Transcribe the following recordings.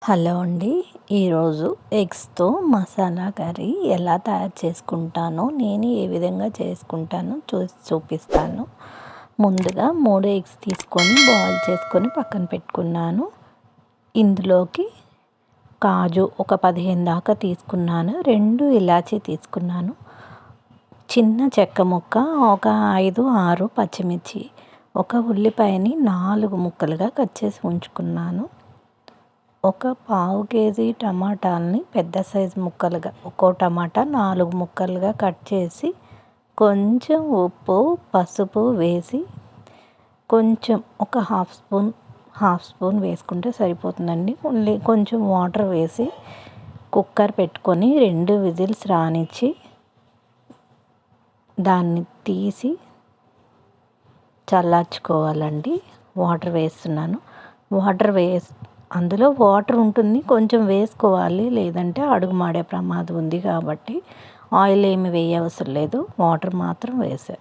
Hello అండి. ఈరోజు ఎగ్స్తో masala curry ఎలా తయారు చేసుకుంటానో, నేను ఏ విధంగా చేసుకుంటానో చూపిస్తాను. ముందుగా 3 ఎగ్స్ తీసుకొని బాయిల్ చేసుకొని పక్కన పెట్టుకున్నాను. ఇందులోకి కాజు ఒక 15 దాకా తీసుకున్నాను. 2 ఇలాచీ తీసుకున్నాను. చిన్న చెక్క ముక్క ఒక 5, 6 పచ్చిమిర్చి, ఒక ఉల్లిపాయని 4 ముక్కలుగా కట్ చేసి ఉంచుకున్నాను. ఒక పావు కేజీ టమాటాలని పెద్ద సైజు ముక్కలుగా, ఒక్కో టమాటా 4 ముక్కలుగా కట్ చేసి కొంచెం ఉప్పు పసుపు వేసి కొంచెం ఒక హాఫ్ స్పూన్ వేసుకుంటే సరిపోతుందండి. కొంచెం వాటర్ వేసి కుక్కర్ పెట్టుకొని 2 విజిల్స్ రానిచ్చి దాన్ని తీసి చల్లార్చుకోవాలండి. వాటర్ వేస్తున్నాను. అందులో వాటర్ ఉంటుంది, కొంచెం వేసుకోవాలి, లేదంటే అడుగు మాడే ప్రమాదం ఉంది కాబట్టి ఆయిల్ ఏమి వేయవసరం లేదు, వాటర్ మాత్రం వేసా.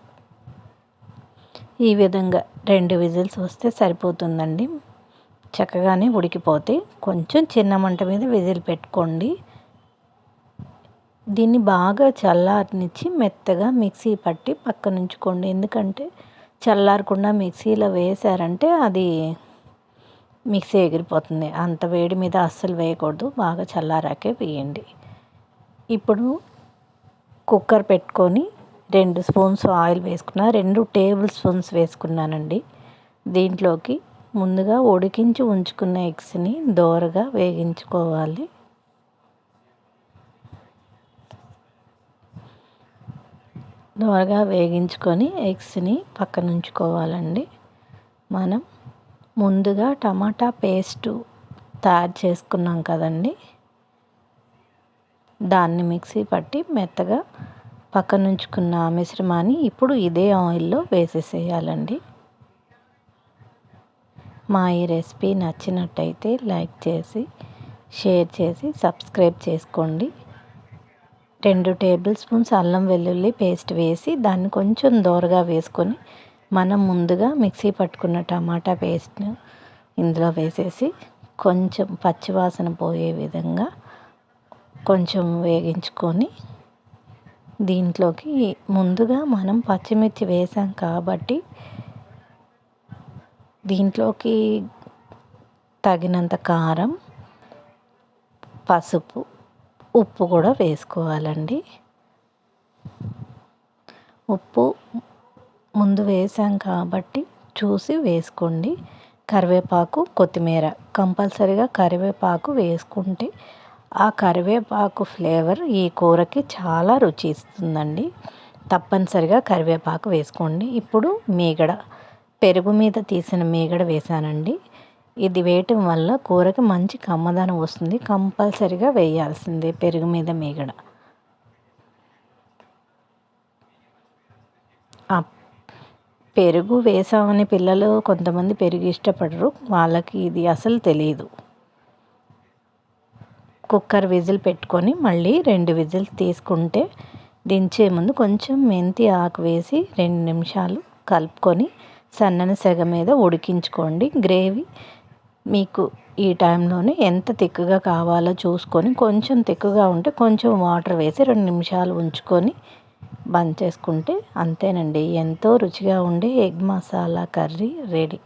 ఈ విధంగా 2 విజిల్స్ వస్తే సరిపోతుందండి. చక్కగానే ఉడికిపోతే కొంచెం చిన్న మంట మీద విజిల్ పెట్టుకోండి. దీన్ని బాగా చల్లారనిచ్చి మెత్తగా మిక్సీ పట్టి పక్కన ఉంచుకోండి. ఎందుకంటే చల్లారకుండా మిక్సీలో వేసారంటే అది మిక్సీ ఎగిరిపోతుంది. అంత వేడి మీద అస్సలు వేయకూడదు, బాగా చల్లారాకే వేయండి. ఇప్పుడు కుక్కర్ పెట్టుకొని 2 స్పూన్స్ ఆయిల్ వేసుకున్నా, 2 టేబుల్ స్పూన్స్ వేసుకున్నానండి. దీంట్లోకి ముందుగా ఉడికించి ఉంచుకున్న ఎగ్స్ని దోరగా వేగించుకోవాలి. దోరగా వేగించుకొని ఎగ్స్ని పక్కన ఉంచుకోవాలండి. మనం ముందుగా టమాటా పేస్టు తయారు చేసుకున్నాం కదండి, దాన్ని మిక్సీ పట్టి మెత్తగా పక్కన ఉంచుకున్న మిశ్రమాన్ని ఇప్పుడు ఇదే ఆయిల్లో వేసేసేయాలండి. మా ఈ రెసిపీ నచ్చినట్టయితే లైక్ చేసి, షేర్ చేసి, సబ్స్క్రైబ్ చేసుకోండి. 2 టేబుల్ స్పూన్స్ అల్లం వెల్లుల్లి పేస్ట్ వేసి దాన్ని కొంచెం దోరగా వేసుకొని మనం ముందుగా మిక్సీ పట్టుకున్న టమాటా పేస్ట్ను ఇందులో వేసేసి కొంచెం పచ్చివాసన పోయే విధంగా కొంచెం వేగించుకొని దీంట్లోకి ముందుగా మనం పచ్చిమిర్చి వేసాం కాబట్టి దీంట్లోకి తగినంత కారం, పసుపు, ఉప్పు కూడా వేసుకోవాలండి. ఉప్పు ముందు వేసాం కాబట్టి చూసి వేసుకోండి. కరివేపాకు, కొత్తిమీర కంపల్సరీగా కరివేపాకు వేసుకుంటే ఆ కరివేపాకు ఫ్లేవర్ ఈ కూరకి చాలా రుచి ఇస్తుందండి. తప్పనిసరిగా కరివేపాకు వేసుకోండి. ఇప్పుడు మీగడ, పెరుగు మీద తీసిన మీగడ వేసానండి. ఇది వేయటం వల్ల కూరకి మంచి కమ్మదనం వస్తుంది. కంపల్సరీగా వేయాల్సిందే పెరుగు మీద మీగడ. పెరుగు వేసామని పిల్లలు కొంతమంది పెరుగు ఇష్టపడరు, వాళ్ళకి ఇది అసలు తెలియదు. కుక్కర్ విజిల్ పెట్టుకొని మళ్ళీ 2 విజిల్స్ తీసుకుంటే దించే ముందు కొంచెం మెంతి ఆకు వేసి 2 నిమిషాలు కలుపుకొని సన్నని సెగ మీద ఉడికించుకోండి. గ్రేవీ మీకు ఈ టైంలోనే ఎంత తిక్కుగా కావాలో చూసుకొని, కొంచెం తిక్కుగా ఉంటే కొంచెం వాటర్ వేసి 2 నిమిషాలు ఉంచుకొని బంద్ చేసుకుంటే అంతేనండి. ఎంతో రుచిగా ఉండే ఎగ్ మసాలా కర్రీ రెడీ.